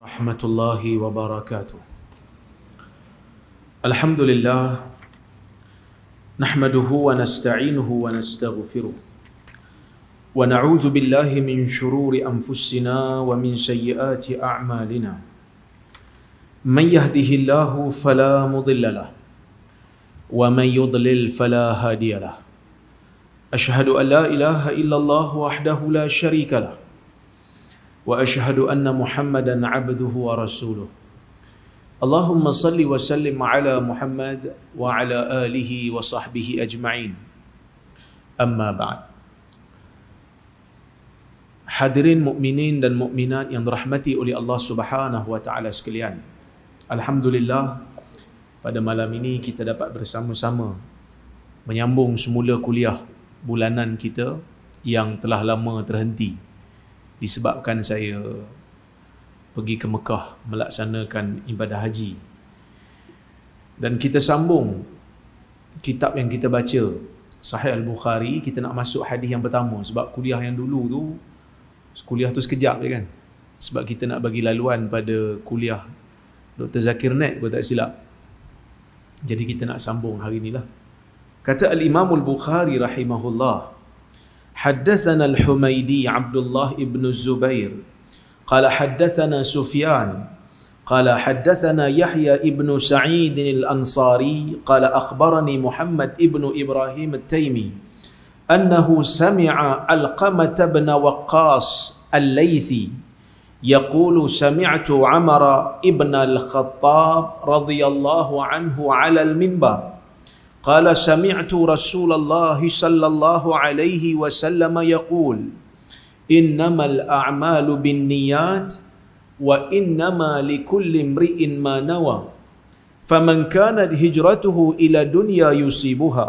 Rahmatullahi wa barakatuh. Alhamdulillah nahmaduhu wa nasta'inuhu wa nastaghfiruh wa na'udzu billahi min shururi anfusina wa min sayyiati a'malina. Man yahdihillahu fala mudilla lahu wa man yudlil fala hadiya lahu. Ashhadu an la ilaha illallah wahdahu la syarika lahu wa ashhadu anna Muhammadan abduhu wa rasuluh. Allahumma salli wa sallim ala Muhammad wa ala alihi wa sahbihi ajma'in. Amma ba'd. Hadirin mukminin dan mukminat yang dirahmati oleh Allah Subhanahu wa taala sekalian. Alhamdulillah, pada malam ini kita dapat bersama-sama menyambung semula kuliah bulanan kita yang telah lama terhenti disebabkan saya pergi ke Mekah melaksanakan ibadah haji. Dan kita sambung kitab yang kita baca, Sahih Al-Bukhari. Kita nak masuk hadis yang pertama sebab kuliah yang dulu tu, kuliah tu sekejap je kan, sebab kita nak bagi laluan pada kuliah Dr. Zakir Naik kalau tak silap. Jadi kita nak sambung hari inilah. Kata Al-Imam Al-Bukhari rahimahullah, حدثنا الحميدي عبد الله بن الزبير قال حدثنا سفيان قال حدثنا يحيى بن سعيد الأنصاري قال أخبرني محمد بن إبراهيم التيمي أنه سمع علقمة بن وقاص الليثي يقول سمعت عمر بن الخطاب رضي الله عنه على المنبر قال سمعت رسول الله صلى الله عليه وسلم يقول إنما الأعمال بالنيات وإنما لكل امرئ ما نوى فمن كانت هجرته إلى دنيا يصيبها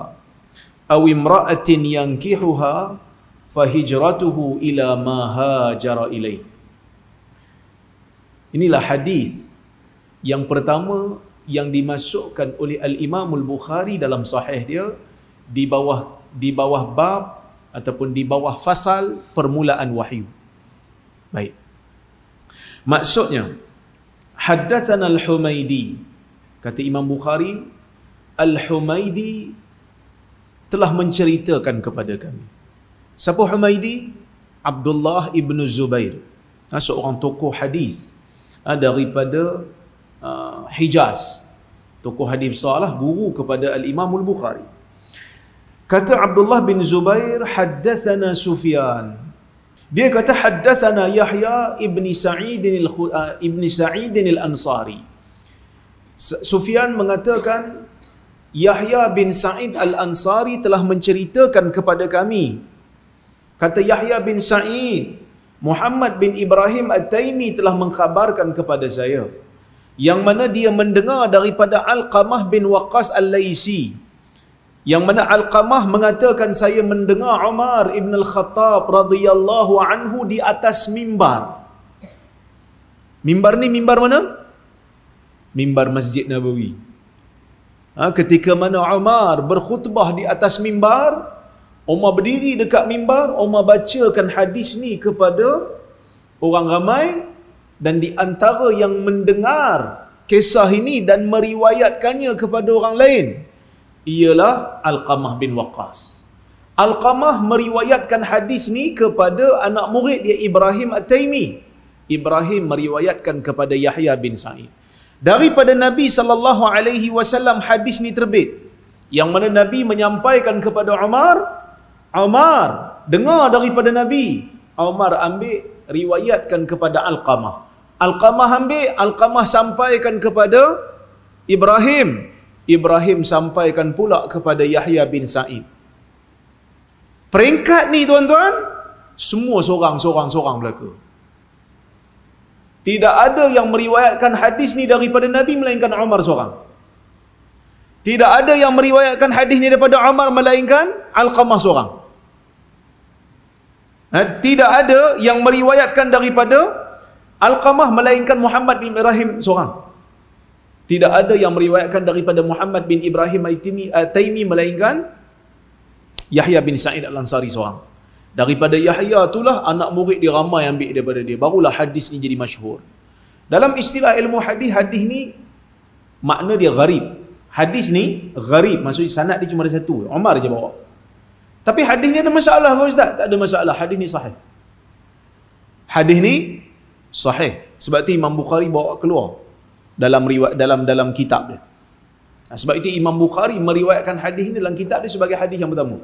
أو امرأة ينكحها فهجرته إلى ما هاجر إليه. Inilah hadis yang pertama yang dimasukkan oleh Al-Imam Al-Bukhari dalam sahih dia di bawah bab ataupun di bawah fasal permulaan wahyu. Baik. Maksudnya, haddatsana Al-Humaidi, kata Imam Bukhari, Al-Humaidi telah menceritakan kepada kami. Siapa Humaidi? Abdullah ibn Zubair, seorang tokoh hadis daripada Hijaz, tokoh hadis besar lah, guru kepada Al-Imam Al-Bukhari. Kata Abdullah bin Zubair, haddatsana Sufyan. Dia kata haddatsana Yahya ibn Sa'id al-Ansari. Sufyan mengatakan Yahya bin Sa'id al-Ansari telah menceritakan kepada kami. Kata Yahya bin Sa'id, Muhammad bin Ibrahim At-Taimi telah mengkhabarkan kepada saya, yang mana dia mendengar daripada Alqamah bin Waqqas Al-Laisi, yang mana Alqamah mengatakan saya mendengar Umar ibn Al-Khattab radhiyallahu anhu di atas mimbar. Mimbar ni mimbar mana? Mimbar Masjid Nabawi. Ketika mana Umar berkhutbah di atas mimbar, Umar berdiri dekat mimbar, Umar bacakan hadis ni kepada orang ramai. Dan di antara yang mendengar kisah ini dan meriwayatkannya kepada orang lain ialah Alqamah bin Waqqas. Alqamah meriwayatkan hadis ni kepada anak murid dia Ibrahim At-Taimi. Ibrahim meriwayatkan kepada Yahya bin Sa'id. Daripada Nabi SAW hadis ni terbit, yang mana Nabi menyampaikan kepada Umar, Umar dengar daripada Nabi, Umar ambil riwayatkan kepada Alqamah. Alqamah ambil, Alqamah sampaikan kepada Ibrahim, Ibrahim sampaikan pula kepada Yahya bin Sa'id. Peringkat ni tuan-tuan, semua sorang belaka. Tidak ada yang meriwayatkan hadis ni daripada Nabi melainkan Umar seorang. Tidak ada yang meriwayatkan hadis ni daripada Umar melainkan Alqamah seorang. Tidak ada yang meriwayatkan daripada Alqamah melainkan Muhammad bin Ibrahim seorang. Tidak ada yang meriwayatkan daripada Muhammad bin Ibrahim At-Taimi melainkan Yahya bin Sa'id Al-Ansari seorang. Daripada Yahya itulah anak murid dia ramai ambil daripada dia. Barulah hadis ni jadi masyhur. Dalam istilah ilmu hadis, hadis ni makna dia gharib. Hadis ni gharib, maksudnya sanad dia cuma ada satu, Umar je bawa. Tapi hadis ni ada masalah ke Ustaz? Tak ada masalah, hadis ni sahih. Hadis ni sahih. Sebab itu Imam Bukhari bawa keluar dalam riwayat, dalam kitab dia. Sebab itu Imam Bukhari meriwayatkan hadis ni dalam kitab dia sebagai hadis yang pertama.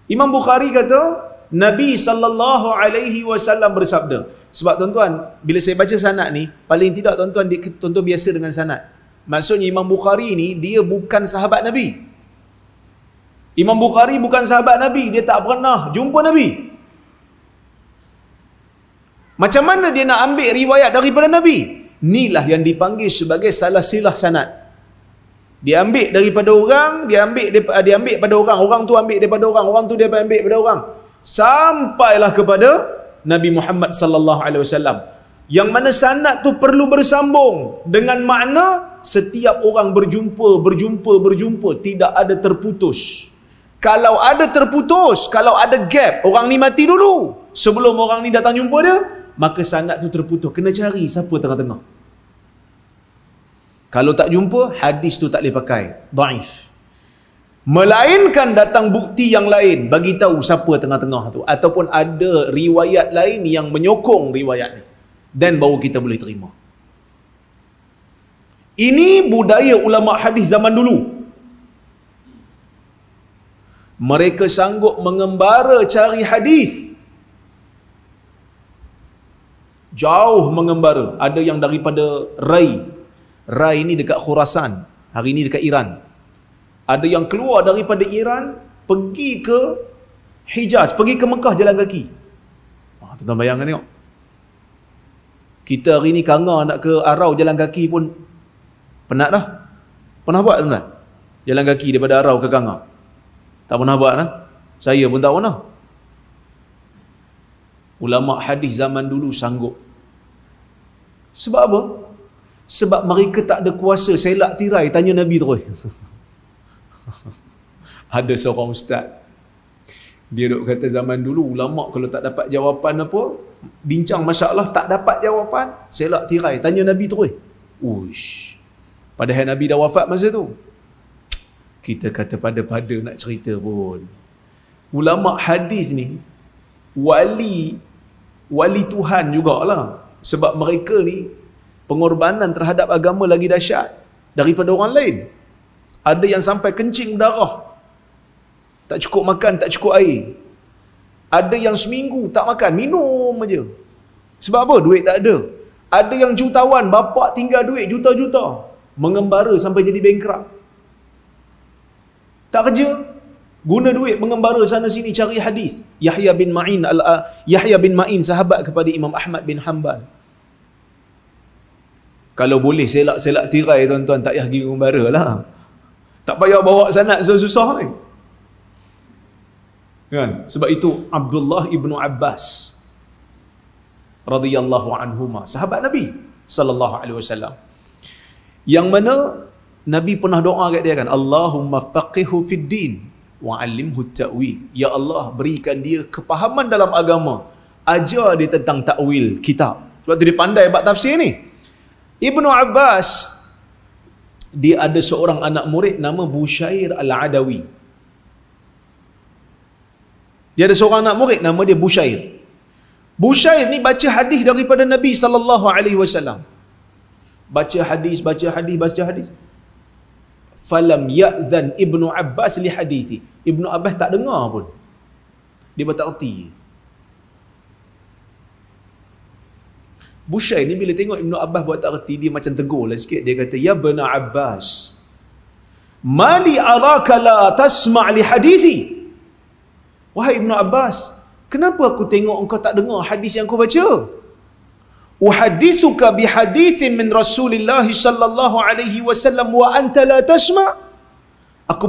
Imam Bukhari kata Nabi sallallahu alaihi wasallam bersabda. Sebab tuan-tuan, bila saya baca sanad ni, paling tidak tuan-tuan biasa dengan sanad. Maksudnya Imam Bukhari ni dia bukan sahabat Nabi. Imam Bukhari bukan sahabat Nabi, dia tak pernah jumpa Nabi. Macam mana dia nak ambil riwayat daripada Nabi? Inilah yang dipanggil sebagai salah silah sanad. Dia ambil daripada orang, dia ambil pada orang, orang tu ambil daripada orang tu dia ambil daripada orang. Sampailah kepada Nabi Muhammad sallallahu alaihi wasallam. Yang mana sanad tu perlu bersambung dengan makna setiap orang berjumpa, tidak ada terputus. Kalau ada terputus, kalau ada gap, orang ni mati dulu sebelum orang ni datang jumpa dia, maka sanad tu terputus. Kena cari siapa tengah-tengah. Kalau tak jumpa, hadis tu tak boleh pakai, dhaif. Melainkan datang bukti yang lain bagi tahu siapa tengah-tengah tu, ataupun ada riwayat lain yang menyokong riwayat ni, dan baru kita boleh terima. Ini budaya ulama hadis zaman dulu. Mereka sanggup mengembara cari hadis. Jauh mengembara. Ada yang daripada Rai. Rai ni dekat Khurasan. Hari ni dekat Iran. Ada yang keluar daripada Iran, pergi ke Hijaz, pergi ke Mekah jalan kaki. Tuan-tuan bayangkan tengok. Kita hari ni Kanga nak ke Arau jalan kaki pun penat dah. Pernah buat tuan-tuan? Jalan kaki daripada Arau ke Kanga? Tak pernah buat dah. Saya pun tak pernah. Ulama hadis zaman dulu sanggup. Sebab apa? Sebab mereka tak ada kuasa selak tirai tanya Nabi terus. Ada seorang ustaz, dia duk kata zaman dulu ulama kalau tak dapat jawapan apa, bincang masalah tak dapat jawapan, selak tirai tanya Nabi terus. Uish. Padahal Nabi dah wafat masa tu. Kita kata pada-pada nak cerita pun. Ulama hadis ni wali Tuhan jugalah. Sebab mereka ni pengorbanan terhadap agama lagi dahsyat daripada orang lain. Ada yang sampai kencing darah, tak cukup makan, tak cukup air. Ada yang seminggu tak makan, minum aja. Sebab apa? Duit tak ada. Ada yang jutawan, bapa tinggal duit juta-juta, mengembara sampai jadi bankrupt. Tak kerja, guna duit mengembara sana sini cari hadis. Yahya bin Ma'in sahabat kepada Imam Ahmad bin Hanbal. Kalau boleh selak-selak tirai tuan-tuan, tak payah pergi mengembara lah. Tak payah bawa sanad susah-susah ni. Kan? Sebab itu Abdullah ibnu Abbas radhiyallahu anhuma, sahabat Nabi sallallahu alaihi wasallam, yang mana Nabi pernah doa kat dia kan, Allahumma faqihhu fid din wa 'allimhu ta'wil. Ya Allah, berikan dia kepahaman dalam agama, ajar dia tentang takwil kitab. Sebab tu dia pandai bab tafsir ni. Ibnu Abbas, dia ada seorang anak murid nama Bushair Al-Adawi. Dia ada seorang anak murid nama dia Bushair. Bushair ni baca hadis daripada Nabi sallallahu alaihi wasallam. Baca hadis. Falam ya'dhan Ibnu Abbas li hadithi. Ibnu Abbas tak dengar pun. Dia tak erti. Bushair ni bila tengok Ibnu Abbas buat tak erti, dia macam tegur lah sikit. Dia kata, ya Ibnu Abbas, mali araka la tasma' li hadithi. Wahai Ibnu Abbas, kenapa aku tengok engkau tak dengar hadis yang aku baca? Uhadithuka bihadithin min Rasulillah sallallahu alaihi wasallam wa anta la tasma'. Aku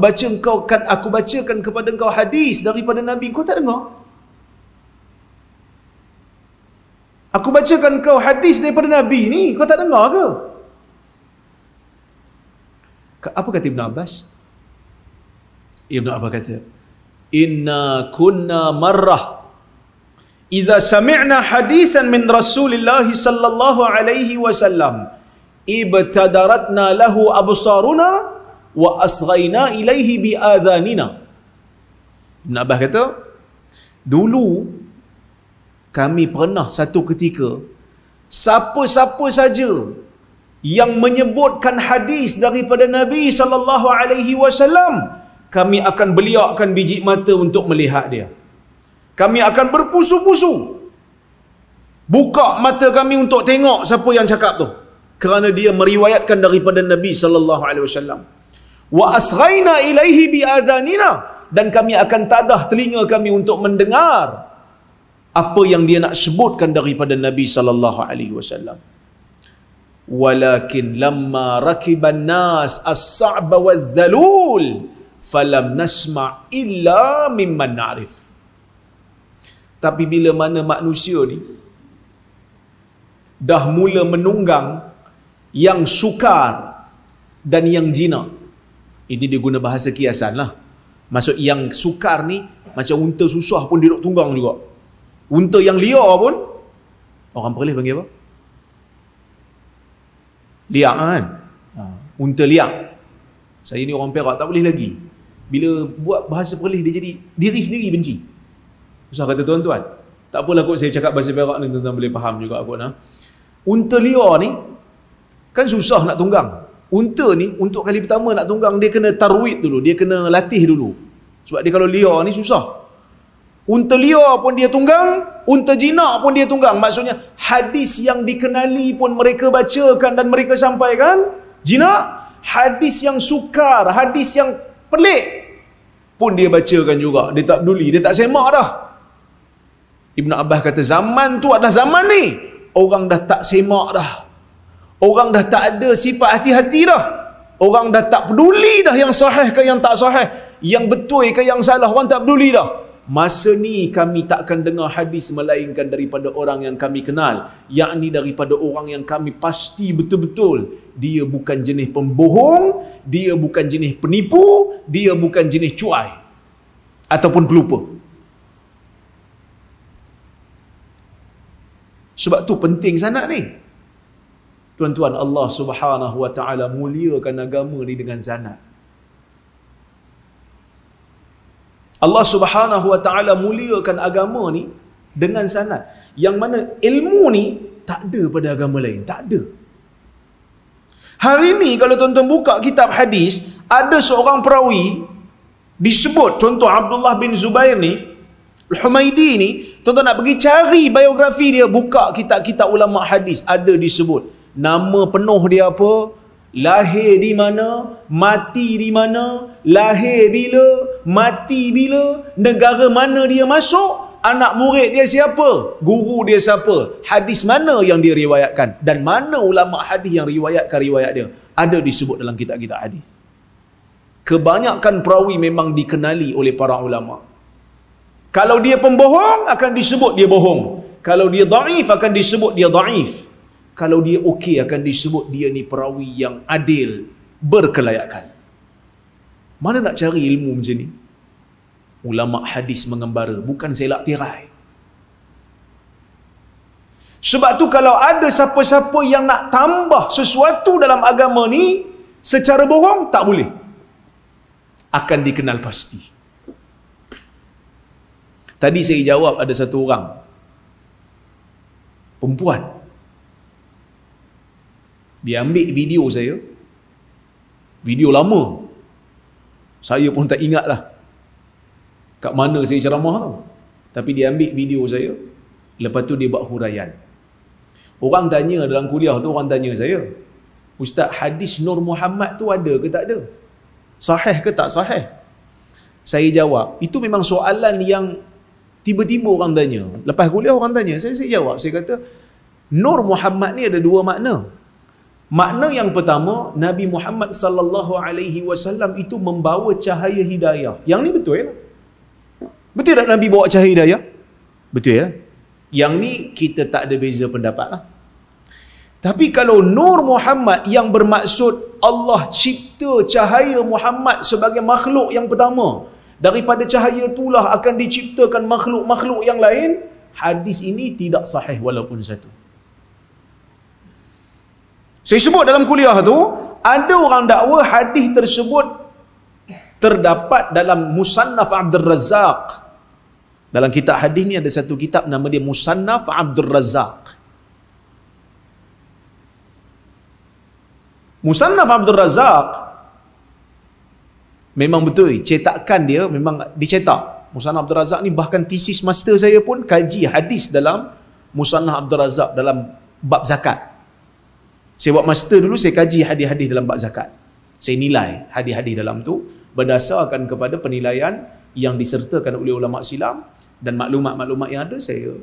bacakan kepada engkau hadis daripada Nabi, kau tak dengar? Aku bacakan kau hadis daripada Nabi ni, kau tak dengar ke? Apa kata Ibn Abbas? Ibn Abbas kata, inna kunna marrah idza sami'na hadithan min Rasulillah sallallahu alaihi wasallam ibtadaratna lahu absaruna wa asghayna ilaihi bi adhanina. Ibn Abbas kata, dulu kami pernah satu ketika, siapa-siapa saja yang menyebutkan hadis daripada Nabi sallallahu alaihi wasallam, kami akan beliakkan biji mata untuk melihat dia. Kami akan berpusu-pusu, buka mata kami untuk tengok siapa yang cakap tu, kerana dia meriwayatkan daripada Nabi sallallahu alaihi wasallam. Wa asghayna ilaihi bi adhanina, dan kami akan tadah telinga kami untuk mendengar apa yang dia nak sebutkan daripada Nabi sallallahu alaihi wasallam. Walakin lamma rakiban nas as-sa'ba wadh-dhalul falam nasma' illa mimman na'rif. Tapi bila mana manusia ni dah mula menunggang yang sukar dan yang jinak, ini dia guna bahasa kiasan lah. Maksud yang sukar ni macam unta susah pun dia duk tunggang juga. Unta yang liar pun, orang Perlis panggil apa? Liak kan? Unta liak. Saya ni orang Perak tak boleh lagi. Bila buat bahasa Perlis dia jadi diri sendiri benci. Susah kata tuan-tuan. Tak apalah kot saya cakap bahasa Perak ni tuan-tuan boleh faham juga kot. Unta liar ni kan susah nak tunggang. Unta ni untuk kali pertama nak tunggang dia kena tarwid dulu, dia kena latih dulu. Sebab dia kalau liar ni susah. Unta liar pun dia tunggang, unta jinak pun dia tunggang. Maksudnya hadis yang dikenali pun mereka bacakan dan mereka sampaikan jinak, hadis yang sukar, hadis yang pelik pun dia bacakan juga. Dia tak peduli, dia tak semak dah. Ibn Abbas kata zaman tu adalah zaman ni orang dah tak semak dah. Orang dah tak ada sifat hati-hati dah. Orang dah tak peduli dah yang sahih ke yang tak sahih, yang betul ke yang salah, orang tak peduli dah. Masa ni kami takkan dengar hadis melainkan daripada orang yang kami kenal, yakni daripada orang yang kami pasti betul-betul dia bukan jenis pembohong, dia bukan jenis penipu, dia bukan jenis cuai ataupun pelupa. Sebab tu penting sangat ni. Tuan-tuan, Allah Subhanahu wa taala muliakan agama ni dengan sanad. Allah Subhanahu wa taala muliakan agama ni dengan sanad, yang mana ilmu ni tak ada pada agama lain, tak ada. Hari ni kalau tuan-tuan buka kitab hadis, ada seorang perawi disebut, contoh Abdullah bin Zubair ni, Al-Humaidi ni, tuan-tuan nak pergi cari biografi dia, buka kitab-kitab ulama hadis, ada disebut nama penuh dia apa, lahir di mana, mati di mana, lahir bila, mati bila, negara mana dia masuk, anak murid dia siapa, guru dia siapa, hadis mana yang dia riwayatkan, dan mana ulama hadis yang riwayatkan riwayat dia, ada disebut dalam kitab-kitab hadis. Kebanyakan perawi memang dikenali oleh para ulama. Kalau dia pembohong akan disebut dia bohong, kalau dia dhaif akan disebut dia dhaif, kalau dia okey akan disebut dia ni perawi yang adil, berkelayakan. Mana nak cari ilmu macam ni? Ulama hadis mengembara, bukan selak tirai. Sebab tu kalau ada siapa-siapa yang nak tambah sesuatu dalam agama ni secara bohong, tak boleh. Akan dikenal pasti. Tadi saya jawab ada satu orang perempuan, dia ambil video saya, video lama, saya pun tak ingat lah kat mana saya ceramah tu, tapi dia ambil video saya, lepas tu dia buat huraian. Orang tanya dalam kuliah tu, orang tanya saya, Ustaz, hadis Nur Muhammad tu ada ke tak ada? Sahih ke tak sahih? Saya jawab, itu memang soalan yang tiba-tiba orang tanya. Lepas kuliah orang tanya, saya jawab, saya kata Nur Muhammad ni ada dua makna. Makna yang pertama, Nabi Muhammad sallallahu alaihi wasallam itu membawa cahaya hidayah. Yang ni betul ya? Betul tak Nabi bawa cahaya hidayah? Betul ya? Yang ni kita tak ada beza pendapat lah. Tapi kalau Nur Muhammad yang bermaksud Allah cipta cahaya Muhammad sebagai makhluk yang pertama, daripada cahaya itulah akan diciptakan makhluk-makhluk yang lain, hadis ini tidak sahih walaupun satu. Saya sebut dalam kuliah tu, ada orang dakwa hadis tersebut terdapat dalam Musannaf Abdul Razzaq. Dalam kitab hadis ni ada satu kitab nama dia Musannaf Abdul Razzaq. Musannaf Abdul Razzaq memang betul, cetakan dia memang dicetak. Musannaf Abdul Razzaq ni bahkan tesis master saya pun kaji hadis dalam Musannaf Abdul Razzaq dalam bab zakat. Saya buat master dulu, saya kaji hadis-hadis dalam bab zakat. Saya nilai hadis-hadis dalam tu berdasarkan kepada penilaian yang disertakan oleh ulama Islam dan maklumat-maklumat yang ada, saya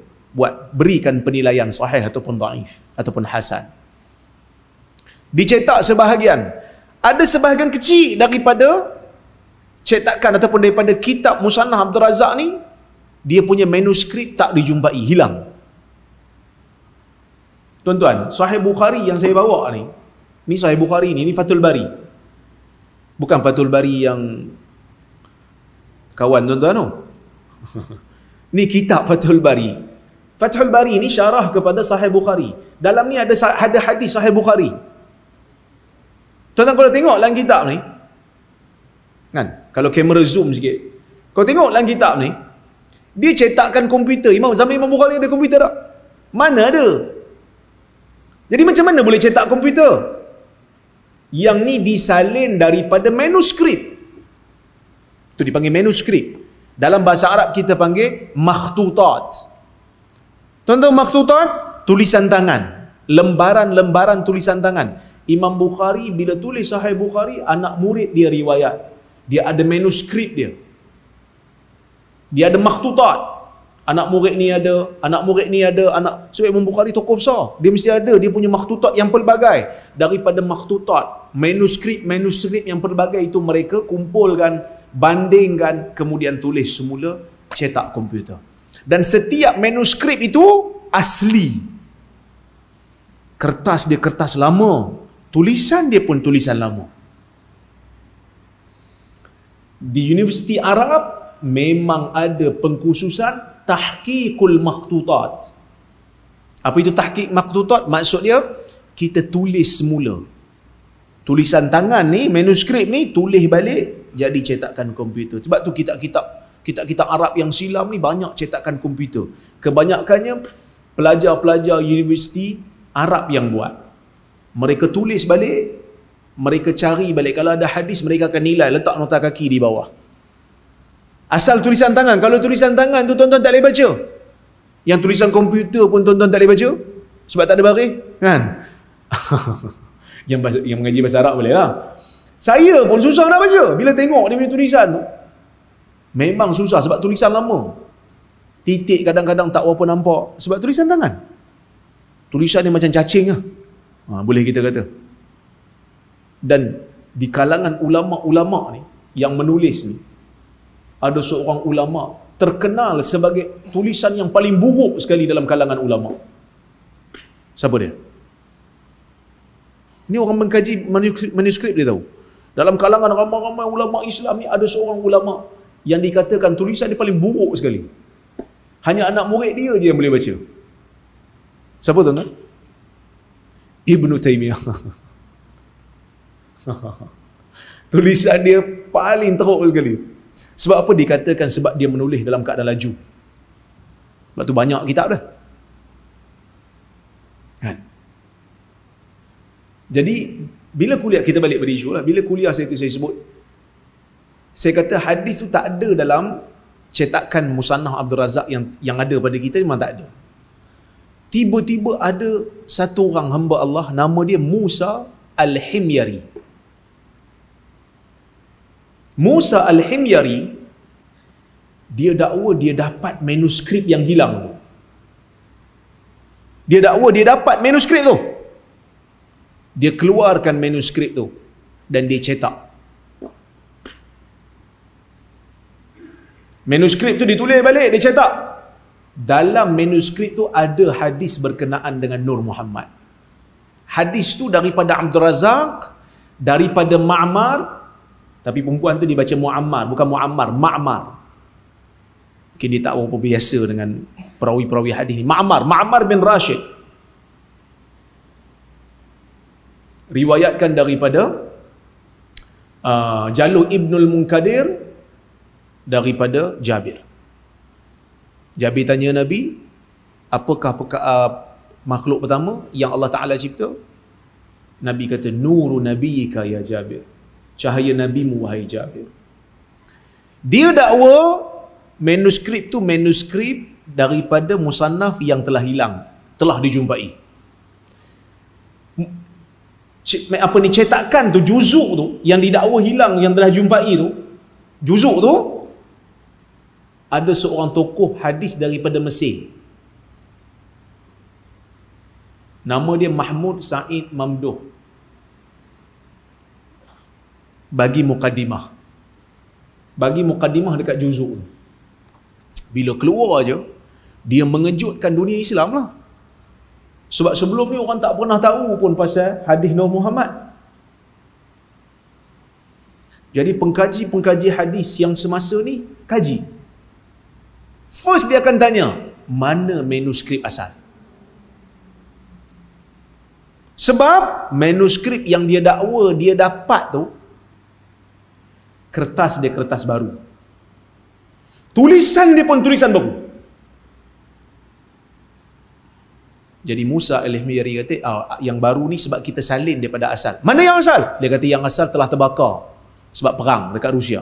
berikan penilaian sahih ataupun dhaif ataupun hasan. Dicetak sebahagian. Ada sebahagian kecil daripada cetakan ataupun daripada kitab Musannaf Abdul Razzaq ni, dia punya manuskrip tak dijumpai, hilang. Tuan-tuan, Sahih Bukhari yang saya bawa ni Sahih Bukhari ni Fathul Bari. Bukan Fathul Bari yang kawan tuan-tuan tu. Ni kitab Fathul Bari. Fathul Bari ni syarah kepada Sahih Bukhari. Dalam ni ada hadis Sahih Bukhari. Tuan-tuan kalau tengok dalam kitab ni, kan, kalau kamera zoom sikit, kau tengok dalam kitab ni, dia cetakkan komputer. Zaman Imam Bukhari ada komputer tak? Mana ada? Jadi macam mana boleh cetak komputer? Yang ni disalin daripada manuskrip. Itu dipanggil manuskrip. Dalam bahasa Arab kita panggil makhtutat. Tuan-tuan, makhtutat, tulisan tangan. Lembaran-lembaran tulisan tangan. Imam Bukhari bila tulis Sahih Bukhari, anak murid dia riwayat. Dia ada manuskrip dia. Dia ada makhtutat. Anak murid ni ada, anak murid ni ada, sebab Imam Bukhari tokoh besar. Dia mesti ada, dia punya makhtutat yang pelbagai. Daripada makhtutat, manuskrip yang pelbagai itu mereka kumpulkan, bandingkan, kemudian tulis semula, cetak komputer. Dan setiap manuskrip itu asli. Kertas dia kertas lama. Tulisan dia pun tulisan lama. Di Universiti Arab memang ada pengkhususan tahqiqul makhtutat. Apa itu tahqiq makhtutat? Maksud dia, kita tulis semula. Tulisan tangan ni, manuskrip ni, tulis balik, jadi cetakan komputer. Sebab tu kitab-kitab Arab yang silam ni banyak cetakan komputer. Kebanyakannya pelajar-pelajar Universiti Arab yang buat. Mereka tulis balik, mereka cari balik. Kalau ada hadis, mereka akan nilai, letak nota kaki di bawah. Asal tulisan tangan. Kalau tulisan tangan tu tuan-tuan tak boleh baca. Yang tulisan komputer pun tuan-tuan tak boleh baca. Sebab tak ada baris. Kan? yang mengaji bahasa Arab boleh lah. Saya pun susah nak baca. Bila tengok dia punya tulisan tu, memang susah sebab tulisan lama. Titik kadang-kadang tak berapa nampak. Sebab tulisan tangan. Tulisan dia macam cacing lah. Boleh kita kata. Dan di kalangan ulama-ulama ni, yang menulis ni, ada seorang ulama terkenal sebagai tulisan yang paling buruk sekali dalam kalangan ulama. Siapa dia? Ni orang mengkaji manuskrip dia tahu. Dalam kalangan ramai-ramai ulama Islam ni ada seorang ulama yang dikatakan tulisan dia paling buruk sekali. Hanya anak murid dia je yang boleh baca. Siapa tuan-tuan? Ibnu Taimiyah. Tulisan dia paling teruk sekali. Sebab apa dikatakan? Sebab dia menulis dalam keadaan laju. Sebab tu banyak kitab dah. Kan? Jadi bila kuliah, kita balik pada isu lah. Bila kuliah saya sebut, saya kata hadis tu tak ada dalam cetakan Musannaf Abdul Razzaq yang ada pada kita, memang tak ada. Tiba-tiba ada satu orang hamba Allah, nama dia Musa Al-Himyari. Musa Al-Himyari, dia dakwa dia dapat manuskrip yang hilang tu. Dia dakwa dia dapat manuskrip tu. Dia keluarkan manuskrip tu dan dia cetak. Manuskrip tu ditulis balik, dia cetak. Dalam manuskrip tu ada hadis berkenaan dengan Nur Muhammad. Hadis tu daripada Abdul Razzaq, daripada Ma'mar, tapi perempuan tu dibaca Muammar, bukan Muammar, Ma'mar. Mungkin dia tak berapa biasa dengan perawi-perawi hadis ni. Ma'mar bin Rashid riwayatkan daripada Jalur Ibnul Munkadir daripada Jabir. Jabir tanya Nabi, apakah makhluk pertama yang Allah Ta'ala cipta? Nabi kata, nuru nabiyika ya Jabir, cahaya nabimu wahai Jabir. Dia dakwa manuskrip tu manuskrip daripada musannaf yang telah hilang, telah dijumpai. Apa ni, cetakan tu, juzuk tu yang didakwa hilang, yang telah jumpai tu, juzuk tu ada seorang tokoh hadis daripada Mesir, nama dia Mahmud Said Mamduh, bagi mukadimah dekat juzuk tu. Bila keluar je, dia mengejutkan dunia Islam lah. Sebab sebelum ni orang tak pernah tahu pun pasal hadis Nabi Muhammad. Jadi pengkaji hadis yang semasa ni kaji. First dia akan tanya, mana manuskrip asal? Sebab manuskrip yang dia dakwa dia dapat tu, kertas dia kertas baru. Tulisan dia pun tulisan baru. Jadi Musa al-Himyari kata, yang baru ni sebab kita salin daripada asal. Mana yang asal? Dia kata yang asal telah terbakar sebab perang dekat Rusia.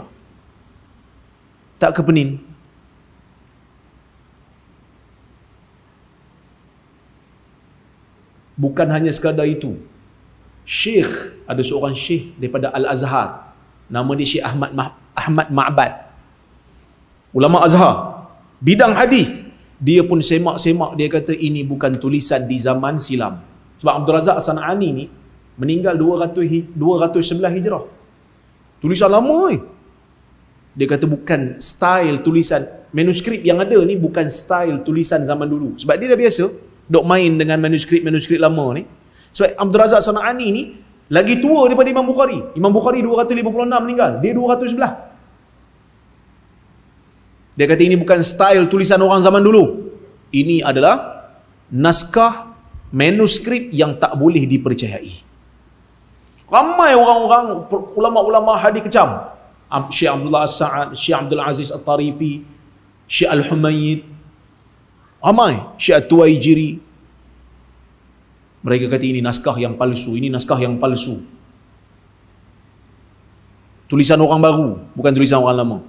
Tak ke pening? Bukan hanya sekadar itu. Syekh, ada seorang syekh daripada Al-Azhar, nama dia Syekh Ahmad Ma'bad, ulama Azhar, bidang hadis. Dia pun semak-semak, dia kata ini bukan tulisan di zaman silam. Sebab Abdul Razak As-San'ani ni meninggal 211 Hijrah. Tulisan lama ni. Dia kata bukan style tulisan, manuskrip yang ada ni bukan style tulisan zaman dulu. Sebab dia dah biasa dok main dengan manuskrip lama ni. Sebab Abdul Razak As-San'ani ni lagi tua daripada Imam Bukhari. Imam Bukhari 256 meninggal, dia 211. Dia kata ini bukan style tulisan orang zaman dulu. Ini adalah naskah manuskrip yang tak boleh dipercayai. Ramai orang-orang ulama-ulama hadis kecam. Syekh Abdullah As-Sa'ad, Syekh Abdul Aziz At-Tarifi, Syekh Al-Humayyid, ramai, Syekh At-Tuwaijiri. Mereka kata ini naskah yang palsu, ini naskah yang palsu. Tulisan orang baru, bukan tulisan orang lama.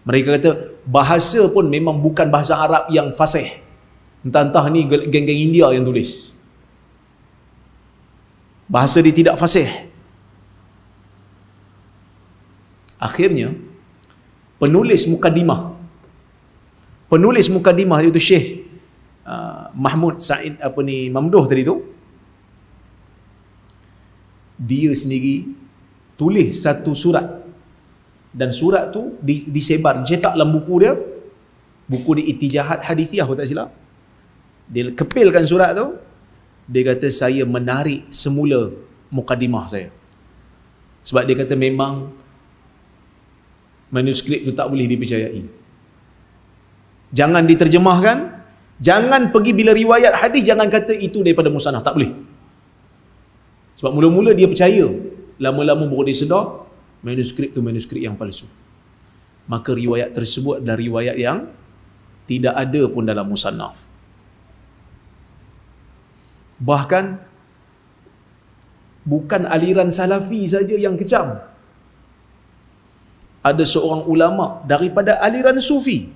Mereka kata bahasa pun memang bukan bahasa Arab yang fasih. Entah-entah ni geng-geng India yang tulis. Bahasa dia tidak fasih. Akhirnya penulis mukadimah iaitu Syekh Mahmud Said Mamduh tadi tu, dia sendiri tulis satu surat, dan surat tu disebar, dicetak dalam buku dia Ittijahat Hadithiyah kalau tak silap. Dia kepilkan surat tu, dia kata saya menarik semula mukadimah saya. Sebab dia kata memang manuskrip tu tak boleh dipercayai. Jangan diterjemahkan, jangan pergi bila riwayat hadis jangan kata itu daripada musannaf, tak boleh. Sebab mula-mula dia percaya, lama-lama baru dia sedar manuskrip tu manuskrip yang palsu. Maka riwayat tersebut adalah riwayat yang tidak ada pun dalam musannaf. Bahkan bukan aliran salafi saja yang kecam. Ada seorang ulama daripada aliran sufi,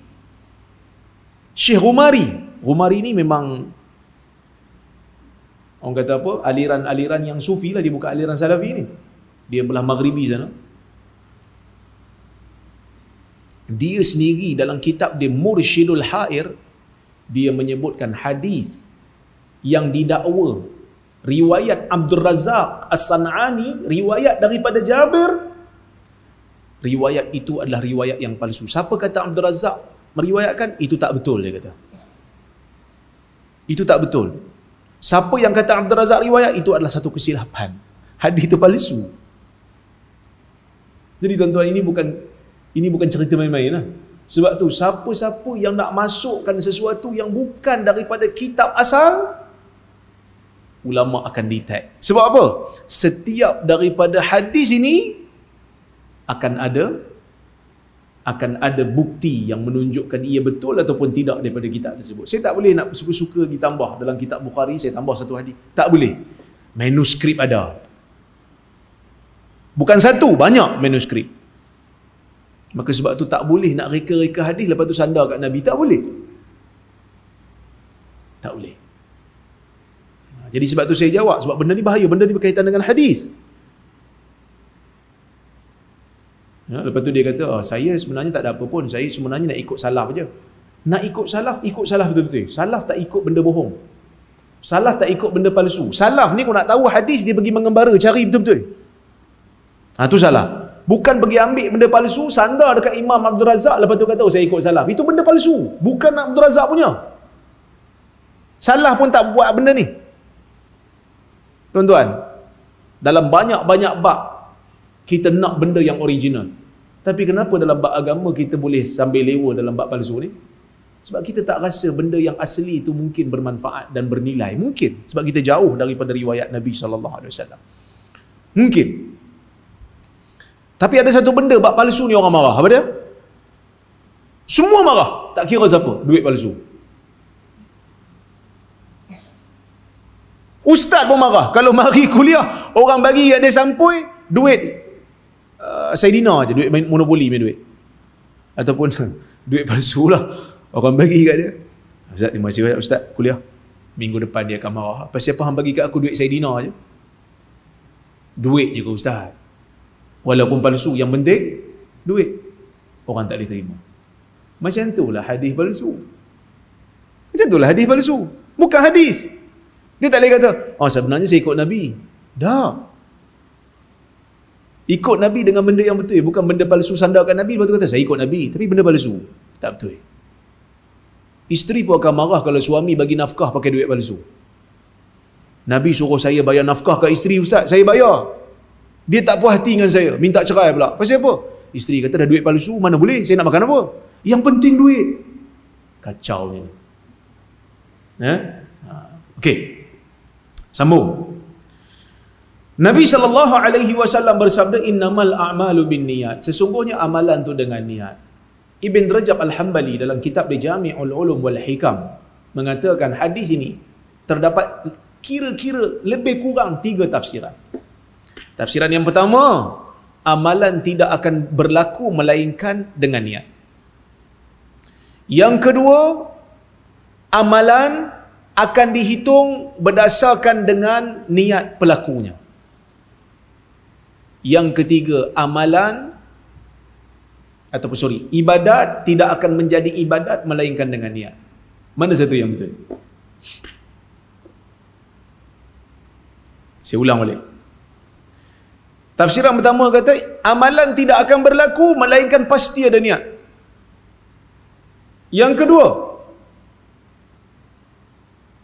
Syekh Rumari. Rumari ni memang orang kata apa, aliran-aliran yang sufi lah, dia bukan aliran salafi ni. Dia belah Maghribi sana. Dia sendiri dalam kitab dia Mursyidul Hair, dia menyebutkan hadis yang didakwa riwayat Abdul Razak As-San'ani, riwayat daripada Jabir, riwayat itu adalah riwayat yang palsu. Siapa kata Abdul Razak meriwayatkan, itu tak betul, dia kata. Itu tak betul. Siapa yang kata Abdul Razak riwayat, itu adalah satu kesilapan. Hadis itu palsu. Jadi tuan-tuan, ini bukan cerita main-main lah. Sebab tu siapa-siapa yang nak masukkan sesuatu yang bukan daripada kitab asal, ulama akan detect. Sebab apa? Setiap daripada hadis ini akan ada bukti yang menunjukkan ia betul ataupun tidak daripada kitab tersebut. Saya tak boleh nak suka-suka ditambah dalam kitab Bukhari, saya tambah satu hadis. Tak boleh. Manuskrip ada. Bukan satu, banyak manuskrip. Maka sebab tu tak boleh nak reka-reka hadis lepas tu sandar kat Nabi. Tak boleh. Tak boleh. Jadi sebab tu saya jawab, sebab benda ni bahaya, benda ni berkaitan dengan hadis. Ya, lepas tu dia kata, saya sebenarnya tak ada apa pun, saya sebenarnya nak ikut salaf je. Nak ikut salaf betul-betul. Salaf tak ikut benda bohong. Salaf tak ikut benda palsu. Salaf ni kau nak tahu hadis, dia pergi mengembara, cari betul-betul. Tu salaf. Bukan pergi ambil benda palsu, sandar dekat Imam Abdul Razak, lepas tu kata, saya ikut salaf. Itu benda palsu. Bukan Abdul Razak punya. Salaf pun tak buat benda ni. Tuan-tuan, dalam banyak-banyak bab, kita nak benda yang original. Tapi kenapa dalam bab agama kita boleh sambil lewa dalam bab palsu ni? Sebab kita tak rasa benda yang asli itu mungkin bermanfaat dan bernilai. Mungkin. Sebab kita jauh daripada riwayat Nabi SAW. Mungkin. Tapi ada satu benda, bab palsu ni orang marah. Apa dia? Semua marah. Tak kira siapa. Duit palsu. Ustaz pun marah. Kalau mari kuliah, orang bagi kat dia sampui, duit Saidina je, duit monopoli punya duit. Ataupun duit palsu lah. Orang bagi kat dia. Ustaz, terima kasih banyak Ustaz, kuliah. Minggu depan dia akan marah. Apa siapa hang bagi kat aku duit Saidina je? Duit je ke Ustaz? Walaupun palsu, yang penting duit. Orang tak boleh terima. Macam itulah hadis palsu. Macam itulah hadis palsu. Bukan hadis. Dia tak boleh kata, sebenarnya saya ikut Nabi. Dah. Ikut Nabi dengan benda yang betul. Bukan benda palsu sandarkan Nabi. Lepas tu kata, saya ikut Nabi. Tapi benda palsu. Tak betul. Isteri pun akan marah kalau suami bagi nafkah pakai duit palsu. Nabi suruh saya bayar nafkah kat isteri, Ustaz. Saya bayar. Dia tak puas hati dengan saya. Minta cerai pula. Pasal apa? Isteri kata, dah duit palsu. Mana boleh? Saya nak makan apa? Yang penting duit. Kacau ni. Okey. Sambung. Nabi SAW bersabda, innamal a'malu bin niyat. Sesungguhnya amalan tu dengan niat. Ibn Rajab Al-Hambali dalam kitab dia Jami'ul Ulum wal Hikam mengatakan hadis ini terdapat kira-kira lebih kurang 3 tafsiran. Tafsiran yang pertama, amalan tidak akan berlaku melainkan dengan niat. Yang kedua, amalan akan dihitung berdasarkan dengan niat pelakunya. Yang ketiga, ibadat tidak akan menjadi ibadat melainkan dengan niat. Mana satu yang betul? Saya ulang balik. Tafsiran pertama kata, amalan tidak akan berlaku melainkan pasti ada niat. Yang kedua,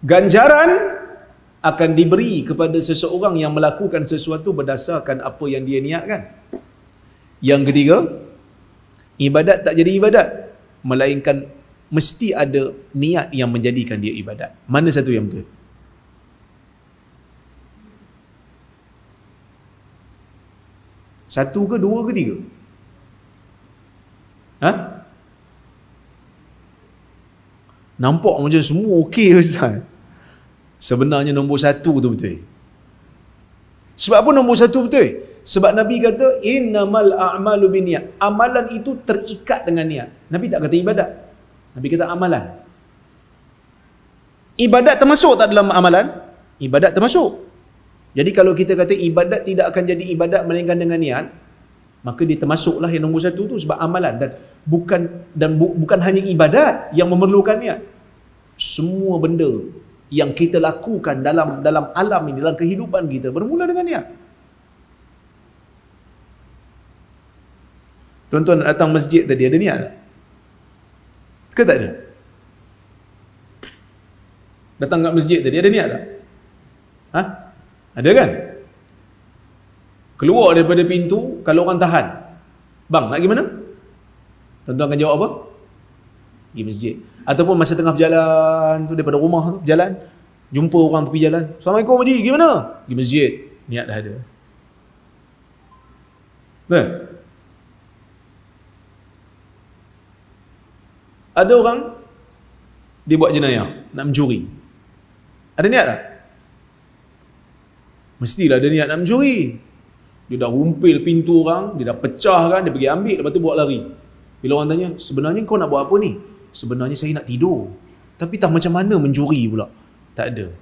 ganjaran akan diberi kepada seseorang yang melakukan sesuatu berdasarkan apa yang dia niatkan. Yang ketiga, ibadat tak jadi ibadat melainkan mesti ada niat yang menjadikan dia ibadat. Mana satu yang betul? Satu ke dua ke tiga? Nampak macam semua okey Ustaz. Sebenarnya nombor satu tu betul. Sebab apa nombor satu betul? Sebab Nabi kata, innamal a'malu binniyat. Amalan itu terikat dengan niat. Nabi tak kata ibadat. Nabi kata amalan. Ibadat termasuk tak dalam amalan? Ibadat termasuk. Jadi kalau kita kata ibadat tidak akan jadi ibadat melainkan dengan niat, maka dia termasuklah yang nombor satu tu sebab amalan. Dan bukan hanya ibadat yang memerlukan niat. Semua benda yang kita lakukan dalam alam ini, dalam kehidupan kita, bermula dengan niat. Tuan-tuan nak datang masjid tadi, ada niat tak? Ke tak ada? Datang kat masjid tadi, ada niat tak? Ada kan? Keluar daripada pintu, kalau orang tahan, bang, nak pergi mana? Tuan-tuan akan jawab apa? pergi masjid. Ataupun masa tengah berjalan tu, daripada rumah tu berjalan, jumpa orang tepi jalan, Assalamualaikum Haji, pergi mana? Pergi masjid. Niat dah ada. Betul? Ada orang dia buat jenayah, nak mencuri. Ada niat tak? Mestilah ada niat nak mencuri. Dia dah rumpil pintu orang, dia dah pecahkan, dia pergi ambil, lepas tu buat lari. Bila orang tanya, sebenarnya kau nak buat apa ni? Sebenarnya saya nak tidur. Tapi tak macam mana mencuri pula? Tak ada.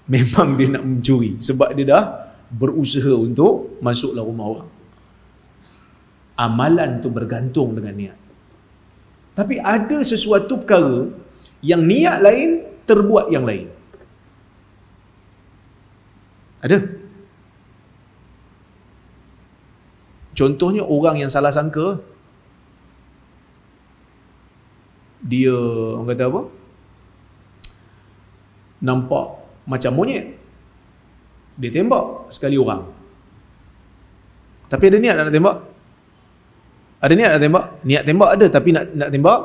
Memang dia nak mencuri sebab dia dah berusaha untuk masuklah rumah orang. Amalan tu bergantung dengan niat. Tapi ada sesuatu perkara yang niat lain, terbuat yang lain. Ada. Contohnya orang yang salah sangka, dia orang kata apa? Nampak macam monyet. Dia tembak sekali orang. Tapi ada niat nak tembak? Ada niat nak tembak? Niat tembak ada, tapi nak tembak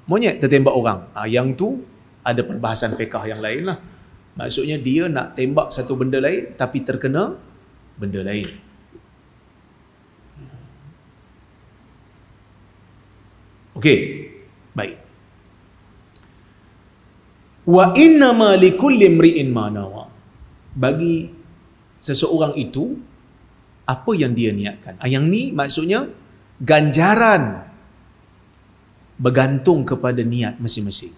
monyet, tertembak orang. Yang tu ada perbahasan fiqh yang lain lah. Maksudnya dia nak tembak satu benda lain, tapi terkena benda lain. Okey, baik. Wa innama likulli imri'in ma nawa. Bagi seseorang itu apa yang dia niatkan. Yang ni maksudnya ganjaran bergantung kepada niat masing-masing.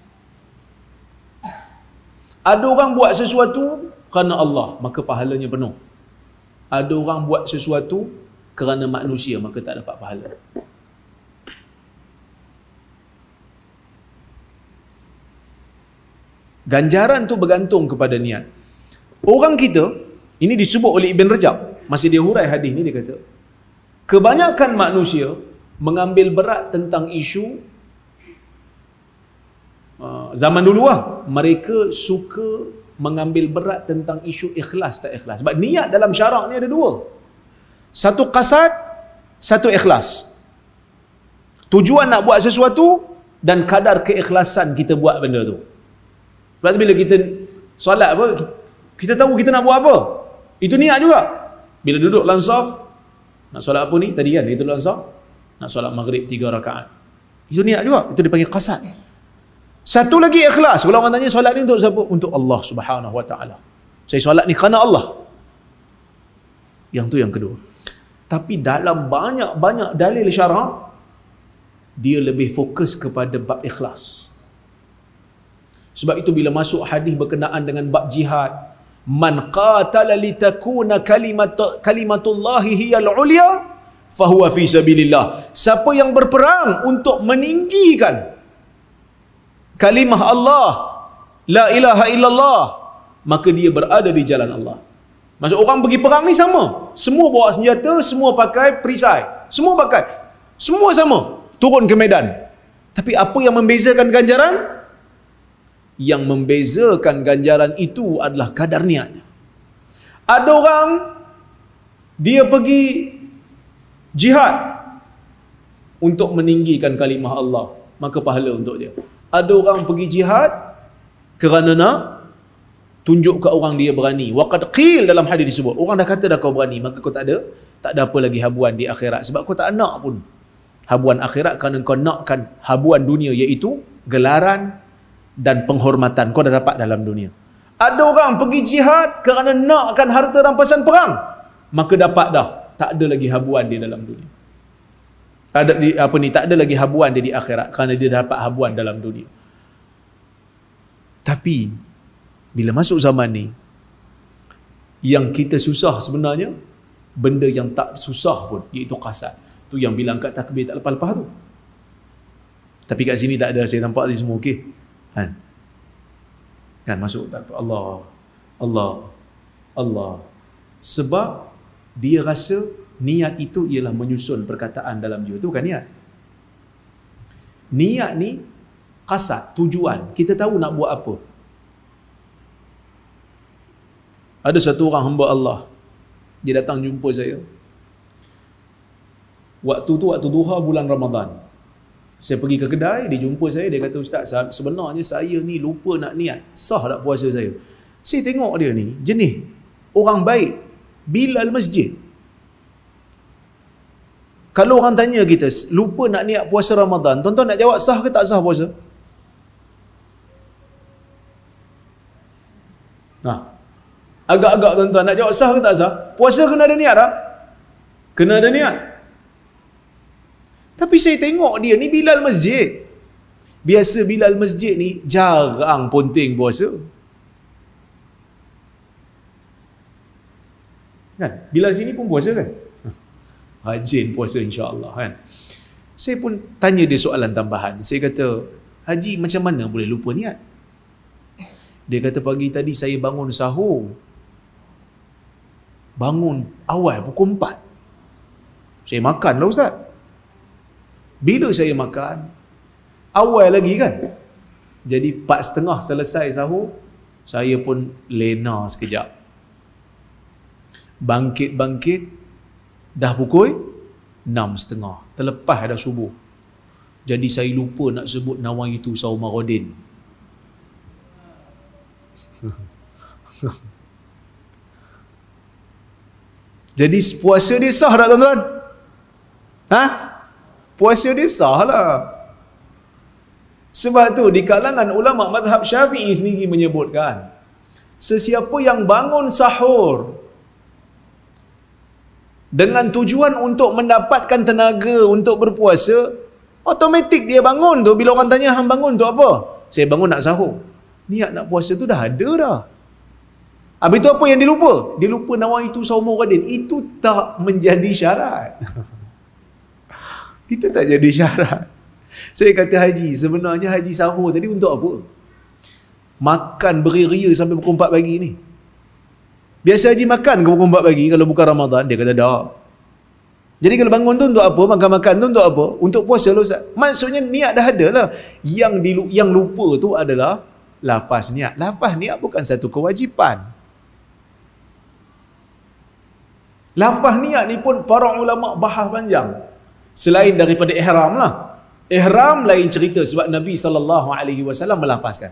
Ada orang buat sesuatu kerana Allah, maka pahalanya penuh. Ada orang buat sesuatu kerana manusia, maka tak dapat pahala. Ganjaran tu bergantung kepada niat. Orang kita, ini disebut oleh Ibn Rajab, masih dia hurai hadis ni, dia kata, kebanyakan manusia mengambil berat tentang isu zaman dulu lah. Mereka suka mengambil berat tentang isu ikhlas tak ikhlas. Sebab niat dalam syarak ni ada dua. Satu qasad, satu ikhlas. Tujuan nak buat sesuatu dan kadar keikhlasan kita buat benda tu. Sebab tu bila kita solat apa, kita tahu kita nak buat apa. Itu niat juga. Bila duduk lansaf, nak solat apa ni? Tadi kan, kita duduk lansaf, nak solat maghrib 3 rakaat. Itu niat juga. Itu dipanggil qasad. Satu lagi ikhlas. Kalau orang tanya solat ni untuk siapa? Untuk Allah Subhanahu Wa Taala. Saya solat ni kerana Allah. Yang tu yang kedua. Tapi dalam banyak-banyak dalil syarak, dia lebih fokus kepada bab ikhlas. Sebab itu bila masuk hadis berkenaan dengan bab jihad, man qatala litakuna kalimatullahi hiyal ulya fahuwa fi sabilillah. Siapa yang berperang untuk meninggikan kalimah Allah, la ilaha illallah, maka dia berada di jalan Allah. Maksud orang pergi perang ni sama. Semua bawa senjata, semua pakai perisai. Semua pakai. Semua sama. Turun ke medan. Tapi apa yang membezakan ganjaran? Yang membezakan ganjaran itu adalah kadar niatnya. Ada orang, dia pergi jihad untuk meninggikan kalimah Allah, maka pahala untuk dia. Ada orang pergi jihad kerana nak tunjuk ke orang dia berani. Waqad qil dalam hadis disebut, orang dah kata dah kau berani, maka kau tak ada apa lagi habuan di akhirat. Sebab kau tak nak pun habuan akhirat, kerana kau nakkan habuan dunia, iaitu gelaran dan penghormatan kau dah dapat dalam dunia. Ada orang pergi jihad kerana nakkan harta rampasan perang, maka dapat dah, tak ada lagi habuan dia dalam dunia. Tak ada lagi habuan dia di akhirat kerana dia dapat habuan dalam dunia. Tapi bila masuk zaman ni, yang kita susah sebenarnya benda yang tak susah pun, iaitu qasad. Tu yang bila angkat takbir tak lepas-lepas tu. Tapi kat sini tak ada, saya nampak ni semua okey. Kan masuk takbir Allah, Allah, Allah. Sebab dia rasa niat itu ialah menyusun perkataan dalam jiwa. Itu bukan niat. Niat ni qasad, tujuan. Kita tahu nak buat apa. Ada satu orang hamba Allah, dia datang jumpa saya. Waktu tu waktu duha bulan Ramadan. Saya pergi ke kedai, dia jumpa saya, dia kata, "Ustaz, sebenarnya saya ni lupa nak niat. Sah tak puasa saya?" Saya tengok dia ni, jenis orang baik, Bilal masjid. Kalau orang tanya kita, lupa nak niat puasa Ramadan, tuan-tuan nak jawab sah ke tak sah puasa? Agak-agak tuan-tuan nak jawab sah ke tak sah? Puasa kena ada niat tak? Kena ada niat. Tapi saya tengok dia ni Bilal masjid. Biasa Bilal masjid ni jarang ponting puasa. Kan? Bilal sini pun puasa kan? Rajin puasa insya-Allah kan. Saya pun tanya dia soalan tambahan. Saya kata, "Haji, macam mana boleh lupa niat?" Dia kata, "Pagi tadi saya bangun sahur. Bangun awal pukul 4. Saya makan lah Ustaz. Bila saya makan, awal lagi kan. Jadi 4:30 selesai sahur, saya pun lena sekejap. Bangkit-bangkit, dah pukul 6:30. Terlepas dah subuh. Jadi saya lupa nak sebut nawaitu saumarodin." Jadi puasa dia sah tak tuan-tuan? Puasa dia sah lah. Sebab tu di kalangan ulama mazhab Syafi'i sendiri menyebutkan, sesiapa yang bangun sahur dengan tujuan untuk mendapatkan tenaga untuk berpuasa, automatik dia bangun tu. Bila orang tanya, "Hang bangun tu apa?" "Saya bangun nak sahur." Niat nak puasa tu dah ada dah. Habis tu apa yang dia lupa? Dia lupa nawaitu saumuradin. Itu tak menjadi syarat. Itu tak jadi syarat. Saya kata, "Haji, sebenarnya haji sahur tadi untuk apa? Makan beria-ria sampai pukul 4 pagi ni. Biasa haji makan ke pukul 4 pagi kalau bukan Ramadan?" Dia kata, "Tak." Jadi kalau bangun tu untuk apa? Makan-makan tu untuk apa? Untuk puasa lah Ustaz. Maksudnya niat dah ada lah. Yang lupa tu adalah lafaz niat. Lafaz niat bukan satu kewajipan. Lafaz niat ni pun para ulama bahas panjang. Selain daripada ihram lah. Ihram lain cerita sebab Nabi SAW melafazkan.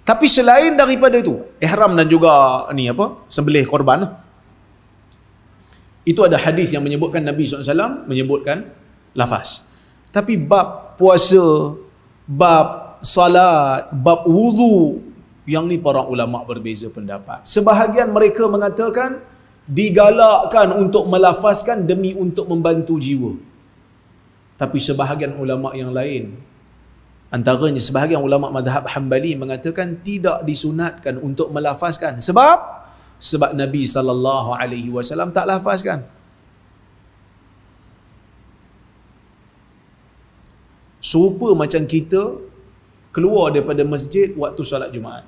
Tapi selain daripada itu, ihram dan juga sembelih korban lah. Itu ada hadis yang menyebutkan Nabi SAW menyebutkan lafaz. Tapi bab puasa, bab salat, bab wudu, yang ni para ulama berbeza pendapat. Sebahagian mereka mengatakan digalakkan untuk melafazkan demi untuk membantu jiwa. Tapi sebahagian ulama yang lain, antaranya sebahagian ulama mazhab Hambali, mengatakan tidak disunatkan untuk melafazkan. Sebab Nabi SAW tak lafazkan. Serupa macam kita keluar daripada masjid waktu solat Jumaat.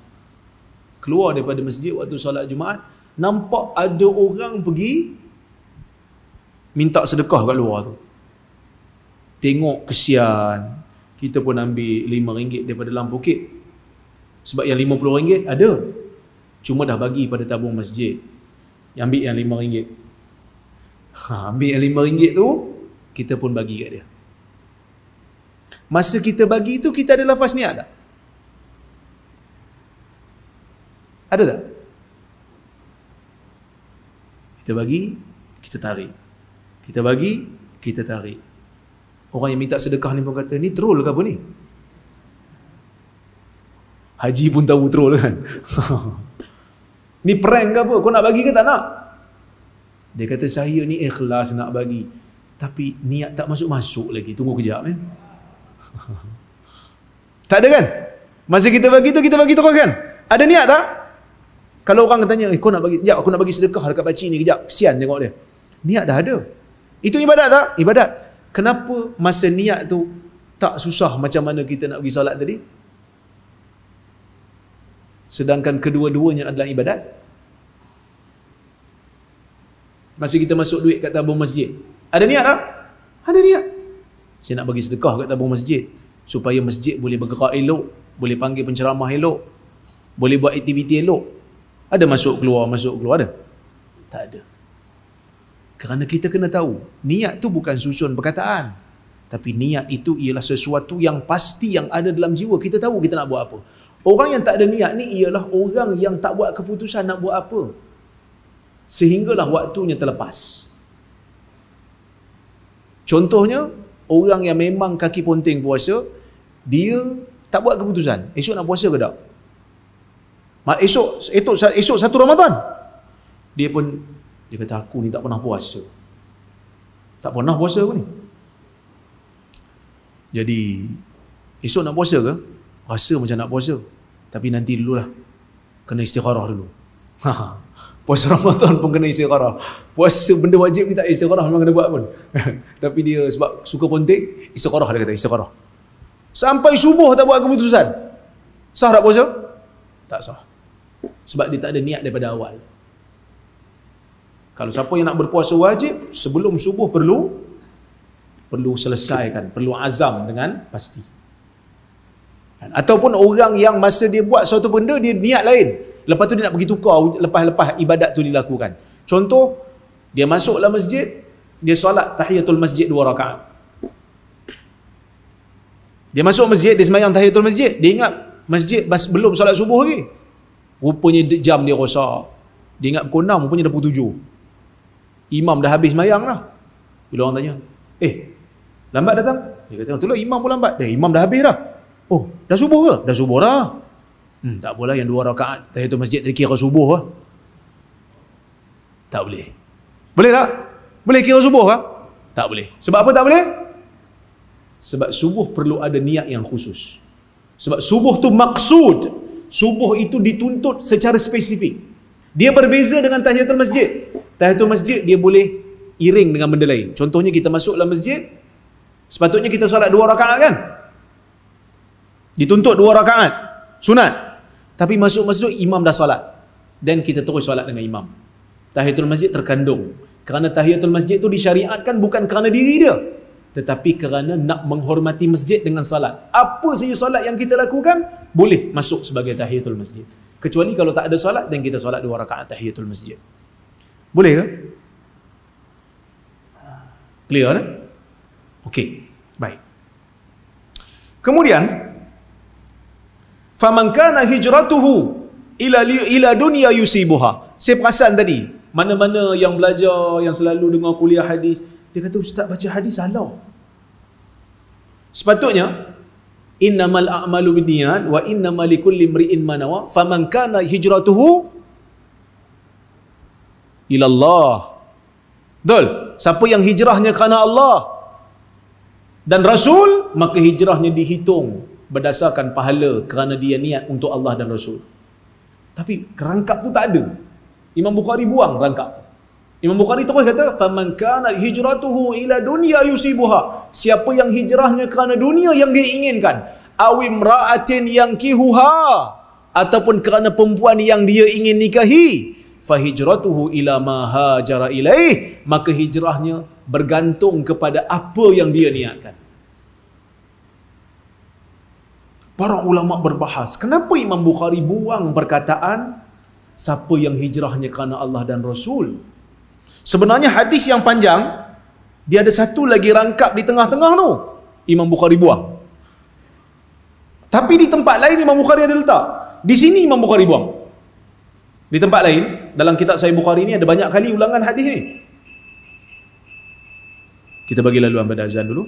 Keluar daripada masjid waktu solat Jumaat, nampak ada orang pergi minta sedekah kat luar tu. Tengok kesian, kita pun ambil RM5 daripada dalam poket. Sebab yang RM50 ada, cuma dah bagi pada tabung masjid. Ambil yang RM5. Ambil yang RM5 tu, kita pun bagi kat dia. Masa kita bagi tu, kita ada lafaz niat tak? Ada tak? Kita bagi, kita tarik. Kita bagi, kita tarik. Orang yang minta sedekah ni pun kata, "Ni troll ke apa ni?" Haji pun tahu troll kan. "Ni prank ke apa? Kau nak bagi ke tak nak?" Dia kata, "Saya ni ikhlas nak bagi, tapi niat tak masuk-masuk lagi. Tunggu kejap kan." Tak ada kan? Masa kita bagi tu, kita bagi terus kan? Ada niat tak? Kalau orang tanya, "Kau nak bagi?" "Sekejap, aku nak bagi sedekah dekat pakcik ni, kejap." Kesian tengok dia. Niat dah ada. Itu ibadat tak? Ibadat. Kenapa masa niat tu tak susah macam mana kita nak pergi solat tadi? Sedangkan kedua-duanya adalah ibadat. Masa kita masuk duit kat tabung masjid, ada niat tak? Ada niat. Saya nak bagi sedekah kat tabung masjid supaya masjid boleh bergerak elok, boleh panggil penceramah elok, boleh buat aktiviti elok. Ada masuk keluar ada? Tak ada. Kerana kita kena tahu, niat tu bukan susun perkataan. Tapi niat itu ialah sesuatu yang pasti yang ada dalam jiwa. Kita tahu kita nak buat apa. Orang yang tak ada niat ni ialah orang yang tak buat keputusan nak buat apa. Sehinggalah waktunya terlepas. Contohnya, orang yang memang kaki ponteng puasa, dia tak buat keputusan. Esok nak puasa ke tak? Esok 1 Ramadan. Dia kata, aku ni tak pernah puasa. Tak pernah puasa aku ni. Jadi, esok nak puasa ke? Rasa macam nak puasa. Tapi nanti dululah. Kena istikharah dulu. Puasa Ramadan pun kena istikharah. Puasa benda wajib ni tak istikharah, memang kena buat pun. Tapi dia sebab suka ponteng, istikharah dia kata, istikharah. Sampai subuh tak buat keputusan. Sah tak puasa? Tak sah. Sebab dia tak ada niat daripada awal. Kalau siapa yang nak berpuasa wajib, sebelum subuh perlu selesaikan, perlu azam dengan pasti. Ataupun orang yang masa dia buat suatu benda, dia niat lain. Lepas tu dia nak pergi tukar lepas-lepas ibadat tu dilakukan. Contoh, dia masuk dalam masjid, dia solat tahiyatul masjid 2 rakaat. Dia masuk masjid, dia sembahyang tahiyatul masjid. Dia ingat masjid belum solat subuh lagi. Rupanya jam dia rosak. Dia ingat pukul 6, rupanya dah pukul 7. Imam dah habis sembahyang lah. Bila orang tanya, lambat datang? Dia kata, itulah imam pun lambat. Imam dah habis dah. Oh, dah subuh ke? Dah subuh dah. Tak boleh yang 2 rakaat tahiyatul masjid kira subuh lah. Tak boleh. Boleh tak? Boleh kira subuh ke? Tak boleh. Sebab apa tak boleh? Sebab subuh perlu ada niat yang khusus. Sebab subuh tu maksud. Subuh itu dituntut secara spesifik. Dia berbeza dengan tahiyatul masjid. Tahiyatul masjid dia boleh iring dengan benda lain. Contohnya kita masuk dalam masjid, sepatutnya kita solat 2 rakaat kan? Dituntut 2 rakaat. Sunat. Tapi masuk-masuk imam dah solat. Dan kita terus solat dengan imam. Tahiyatul masjid terkandung. Kerana tahiyatul masjid itu disyariatkan bukan kerana diri dia. Tetapi kerana nak menghormati masjid dengan salat. Apa saja solat yang kita lakukan, boleh masuk sebagai tahiyatul masjid. Kecuali kalau tak ada solat, dan kita solat 2 rakaat tahiyatul masjid. Boleh ke? Clear kan? Okey, baik. Kemudian, faman kana hijratuhu ila dunya yusibuha. Saya perasan tadi, mana-mana yang belajar, yang selalu dengar kuliah hadis, dia kata, ustaz baca hadis salah. Sepatutnya, innamal a'malu binniyat wa innamal likulli imri'in ma nawa, faman kana hijratuhu ila Allah. Betul? Siapa yang hijrahnya kerana Allah dan Rasul, maka hijrahnya dihitung berdasarkan pahala kerana dia niat untuk Allah dan Rasul. Tapi rangkap tu tak ada. Imam Bukhari buang rangkap. Imam Bukhari terus kata, faman kana hijratuhu ila dunya yusibuha. Siapa yang hijrahnya kerana dunia yang dia inginkan, aw imra'atin yankihuha, ataupun kerana perempuan yang dia ingin nikahi, fa hijratuhu ila ma hajara ilaih, maka hijrahnya bergantung kepada apa yang dia niatkan. Para ulama berbahas, kenapa Imam Bukhari buang perkataan siapa yang hijrahnya kerana Allah dan Rasul? Sebenarnya hadis yang panjang, dia ada satu lagi rangkap di tengah-tengah tu, Imam Bukhari buang. Tapi di tempat lain Imam Bukhari ada letak. Di sini Imam Bukhari buang. Di tempat lain, dalam kitab Sahih Bukhari ni ada banyak kali ulangan hadis ni. Kita bagi laluan pada azan dulu.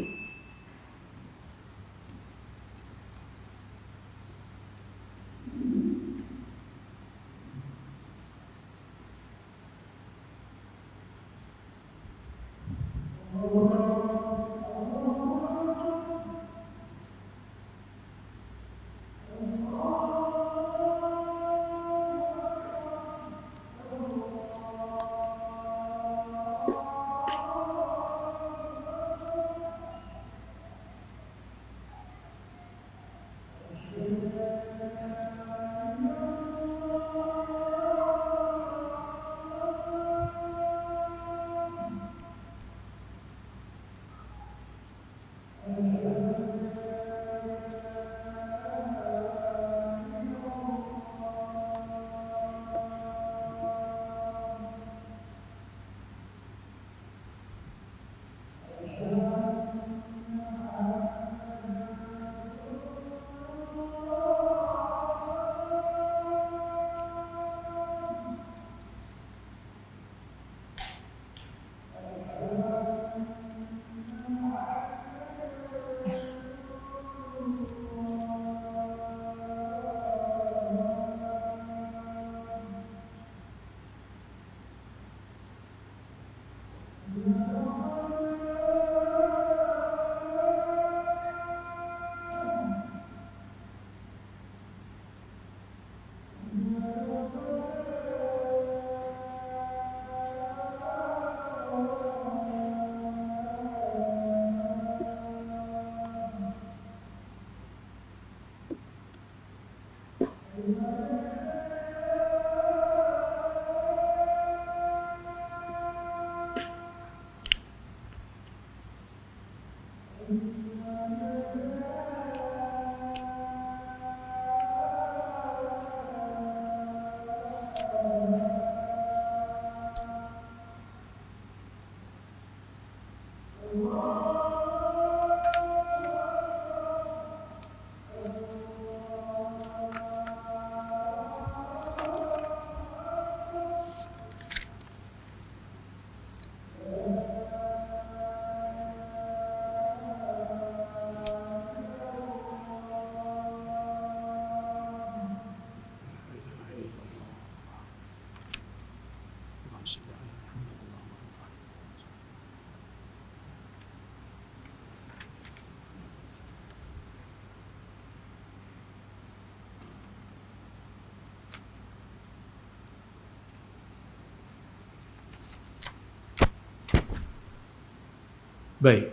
Baik,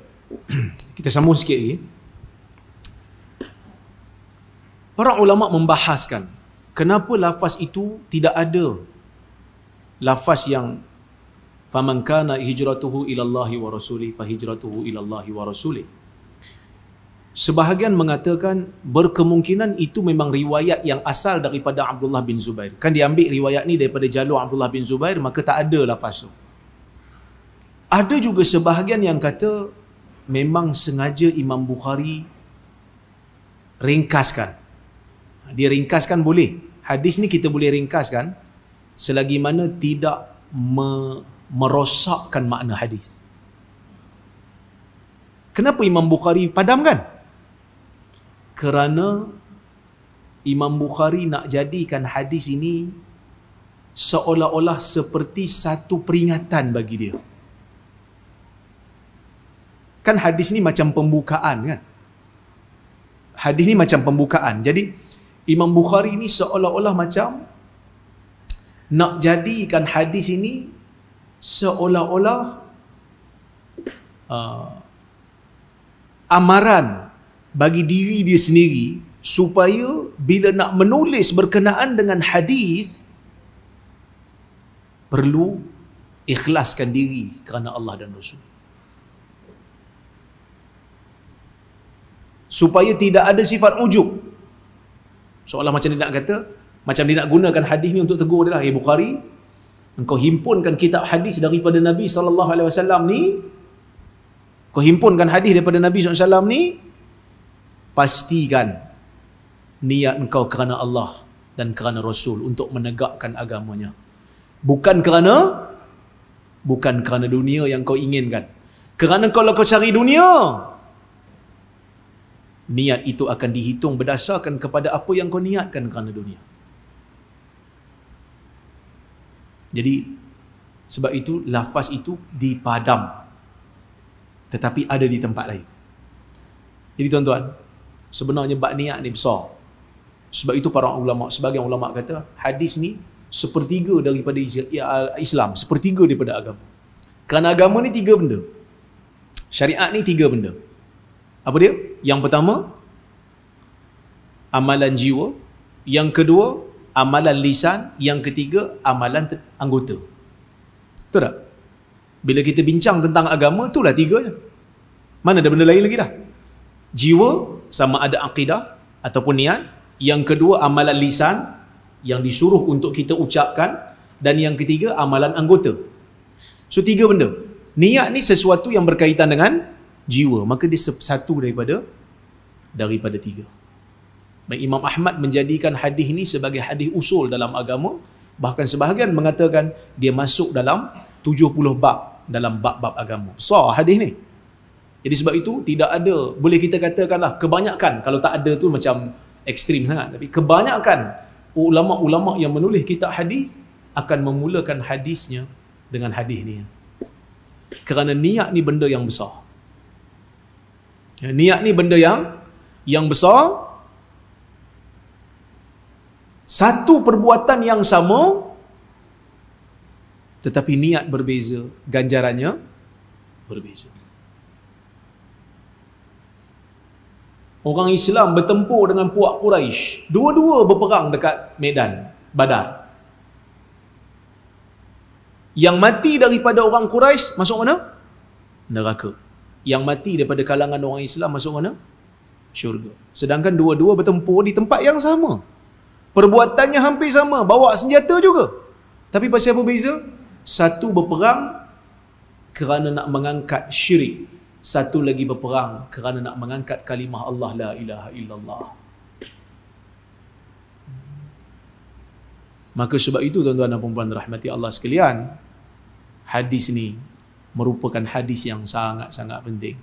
kita sambung sikit lagi. Para ulama membahaskan kenapa lafaz itu tidak ada lafaz yang faman kana hijratuhu ilallahi wa rasuli fa hijratuhu ilallahi wa rasuli. Sebahagian mengatakan berkemungkinan itu memang riwayat yang asal daripada Abdullah bin Zubair. Kan diambil riwayat ni daripada jalur Abdullah bin Zubair, maka tak ada lafaz tu. Ada juga sebahagian yang kata memang sengaja Imam Bukhari ringkaskan. Dia ringkaskan boleh. Hadis ni kita boleh ringkaskan selagi mana tidak merosakkan makna hadis. Kenapa Imam Bukhari padamkan? Kerana Imam Bukhari nak jadikan hadis ini seolah-olah seperti satu peringatan bagi dia. Kan hadis ni macam pembukaan kan? Hadis ni macam pembukaan. Jadi Imam Bukhari ni seolah-olah macam nak jadikan hadis ini seolah-olah amaran bagi diri dia sendiri supaya bila nak menulis berkenaan dengan hadis perlu ikhlaskan diri kerana Allah dan Rasul. Supaya tidak ada sifat ujub. Seolah macam dia nak kata, macam dia nak gunakan hadis ni untuk tegur dia lah, Bukhari, engkau himpunkan kitab hadis daripada Nabi SAW ni, kau himpunkan hadis daripada Nabi SAW ni, pastikan niat engkau kerana Allah dan kerana Rasul untuk menegakkan agamanya. Bukan kerana dunia yang kau inginkan. Kerana kalau kau cari dunia, niat itu akan dihitung berdasarkan kepada apa yang kau niatkan kerana dunia. Jadi sebab itu lafaz itu dipadam, tetapi ada di tempat lain. Jadi tuan-tuan, sebenarnya bab niat ni besar. Sebab itu para ulama, sebagian ulama kata hadis ni sepertiga daripada Islam, sepertiga daripada agama. Kerana agama ni tiga benda. Syariat ni tiga benda. Apa dia? Yang pertama, amalan jiwa. Yang kedua, amalan lisan. Yang ketiga, amalan anggota. Betul tak? Bila kita bincang tentang agama, itulah tiga je. Mana ada benda lain lagi dah? Jiwa, sama ada akidah ataupun niat. Yang kedua, amalan lisan yang disuruh untuk kita ucapkan. Dan yang ketiga, amalan anggota. So, tiga benda. Niat ni sesuatu yang berkaitan dengan jiwa, maka dia satu daripada tiga. Baik, Imam Ahmad menjadikan hadis ini sebagai hadis usul dalam agama, bahkan sebahagian mengatakan dia masuk dalam 70 bab dalam bab-bab agama. Besar hadis ni. Jadi sebab itu tidak ada, boleh kita katakanlah kebanyakan, kalau tak ada tu macam ekstrim sangat, tapi kebanyakan ulama-ulama yang menulis kitab hadis akan memulakan hadisnya dengan hadis ni. Kerana niat ni benda yang besar. Niat ni benda yang besar. Satu perbuatan yang sama, tetapi niat berbeza, ganjarannya berbeza. Orang Islam bertempur dengan puak Quraisy. Dua-dua berperang dekat medan Badar. Yang mati daripada orang Quraisy masuk mana? Neraka. Yang mati daripada kalangan orang Islam masuk mana? Syurga. Sedangkan dua-dua bertempur di tempat yang sama. Perbuatannya hampir sama, bawa senjata juga. Tapi pasal apa beza? Satu berperang kerana nak mengangkat syirik. Satu lagi berperang kerana nak mengangkat kalimah Allah la ilaha illallah. Maka sebab itu tuan-tuan dan puan-puan rahmati Allah sekalian, hadis ni merupakan hadis yang sangat-sangat penting.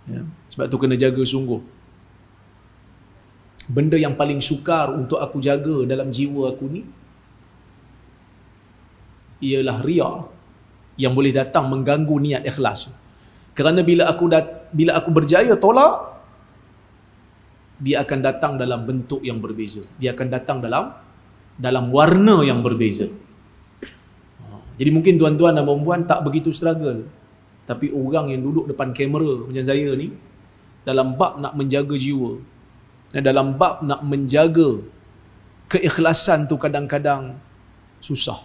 Ya. Sebab tu kena jaga sungguh. Benda yang paling sukar untuk aku jaga dalam jiwa aku ni ialah riya yang boleh datang mengganggu niat ikhlas. Kerana bila aku berjaya tolak, dia akan datang dalam bentuk yang berbeza. Dia akan datang dalam warna yang berbeza. Jadi mungkin tuan-tuan dan puan-puan tak begitu struggle. Tapi orang yang duduk depan kamera macam saya ni, dalam bab nak menjaga jiwa, dalam bab nak menjaga keikhlasan tu kadang-kadang susah.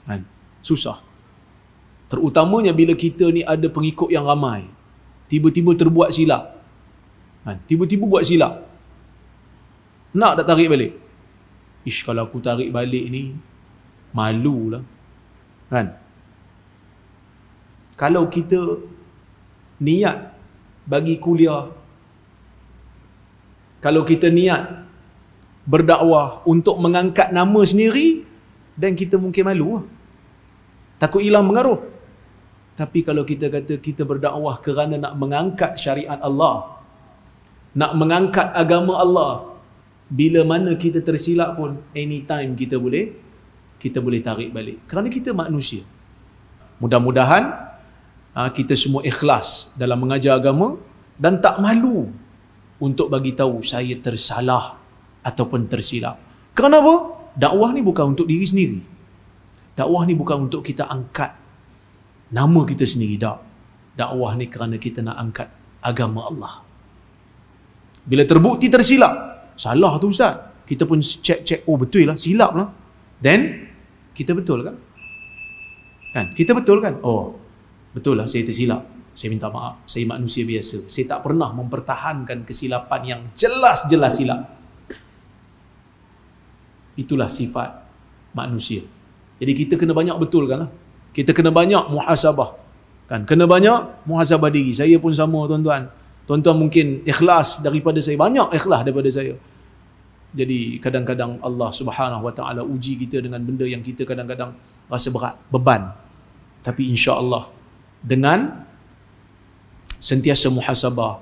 Kan? Susah. Terutamanya bila kita ni ada pengikut yang ramai. Tiba-tiba terbuat silap. Kan? Tiba-tiba buat silap. Nak tak tarik balik? Ish, kalau aku tarik balik ni, malulah. Kan? Kalau kita niat bagi kuliah, kalau kita niat berdakwah untuk mengangkat nama sendiri, dan kita mungkin malu lah. Takut hilang pengaruh. Tapi kalau kita kata kita berdakwah kerana nak mengangkat syariat Allah, nak mengangkat agama Allah, bila mana kita tersilap pun, anytime kita boleh tarik balik. Kerana kita manusia. Mudah-mudahan kita semua ikhlas dalam mengajar agama dan tak malu untuk bagi tahu saya tersalah ataupun tersilap. Kerana apa? Dakwah ni bukan untuk diri sendiri. Dakwah ni bukan untuk kita angkat nama kita sendiri. Tak. Dakwah ni kerana kita nak angkat agama Allah. Bila terbukti tersilap, salah tu Ustaz, kita pun cek, oh betul lah, silap lah. Then, kita betul kan? Kan? Kita betul kan? Oh, betul lah, saya tersilap. Saya minta maaf. Saya manusia biasa. Saya tak pernah mempertahankan kesilapan yang jelas-jelas silap. Itulah sifat manusia. Jadi kita kena banyak betulkan lah. Kita kena banyak muhasabah. Kan? Kena banyak muhasabah diri. Saya pun sama tuan-tuan. Tuan-tuan mungkin ikhlas daripada saya. Banyak ikhlas daripada saya. Jadi kadang-kadang Allah Subhanahu Wa Taala uji kita dengan benda yang kita kadang-kadang rasa berat, beban. Tapi insya-Allah dengan sentiasa muhasabah,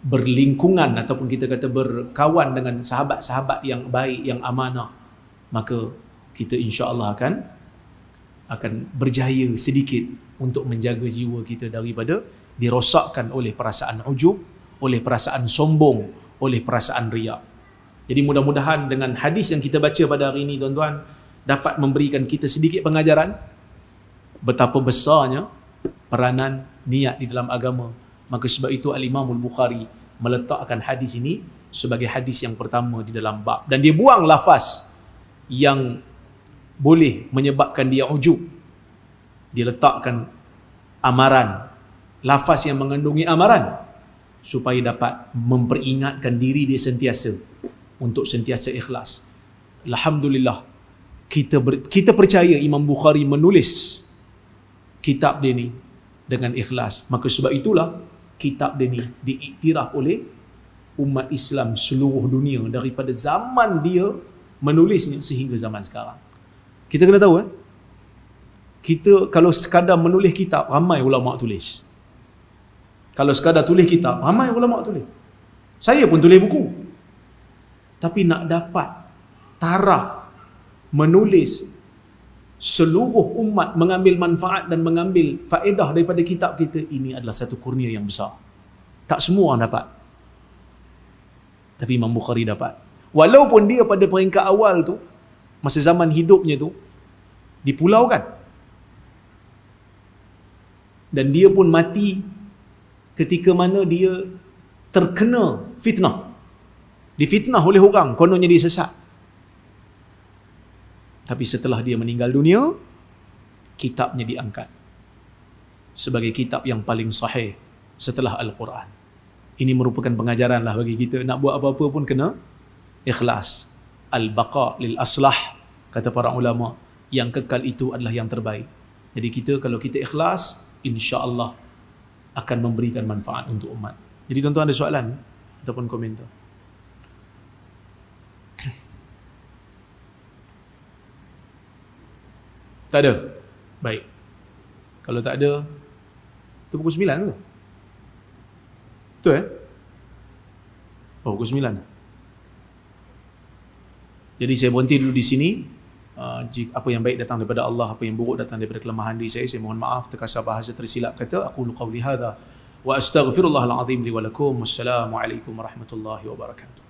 berlingkungan ataupun kita kata berkawan dengan sahabat-sahabat yang baik, yang amanah, maka kita insya-Allah akan berjaya sedikit untuk menjaga jiwa kita daripada dirosakkan oleh perasaan ujub, oleh perasaan sombong, oleh perasaan riak. Jadi mudah-mudahan dengan hadis yang kita baca pada hari ini tuan-tuan dapat memberikan kita sedikit pengajaran betapa besarnya peranan niat di dalam agama. Maka sebab itu Al-Imam Al-Bukhari meletakkan hadis ini sebagai hadis yang pertama di dalam bab. Dan dia buang lafaz yang boleh menyebabkan dia ujub. Dia letakkan amaran, lafaz yang mengandungi amaran, supaya dapat memperingatkan diri dia sentiasa untuk sentiasa ikhlas. Alhamdulillah, kita percaya Imam Bukhari menulis kitab dia ni dengan ikhlas. Maka sebab itulah kitab dia ni diiktiraf oleh umat Islam seluruh dunia daripada zaman dia menulisnya sehingga zaman sekarang. Kita kena tahu kita kalau sekadar menulis kitab, ramai ulama tulis. Kalau sekadar tulis kitab, ramai ulama tulis. Saya pun tulis buku. Tapi nak dapat taraf menulis seluruh umat mengambil manfaat dan mengambil faedah daripada kitab kita, ini adalah satu kurnia yang besar. Tak semua orang dapat. Tapi Imam Bukhari dapat. Walaupun dia pada peringkat awal tu, masa zaman hidupnya tu, dipulaukan. Dan dia pun mati ketika mana dia terkena fitnah. Difitnah oleh orang, kononnya dia sesat. Tapi setelah dia meninggal dunia, kitabnya diangkat sebagai kitab yang paling sahih setelah Al-Quran. Ini merupakan pengajaran lah bagi kita. Nak buat apa-apa pun kena ikhlas. Al-baqa lil aslah, kata para ulama. Yang kekal itu adalah yang terbaik. Jadi kita, kalau kita ikhlas, insya-Allah akan memberikan manfaat untuk umat. Jadi tuan-tuan ada soalan ataupun komentar? Tak ada? Baik. Kalau tak ada, tu pukul 9 ke? Betul Oh, pukul 9. Jadi saya berhenti dulu di sini. Apa yang baik datang daripada Allah, apa yang buruk datang daripada kelemahan diri saya mohon maaf. Terkasar bahasa tersilap kata. Aqulu qawli hadha wa astaghfirullahal azim li wa lakum. Wassalamualaikum warahmatullahi wabarakatuh.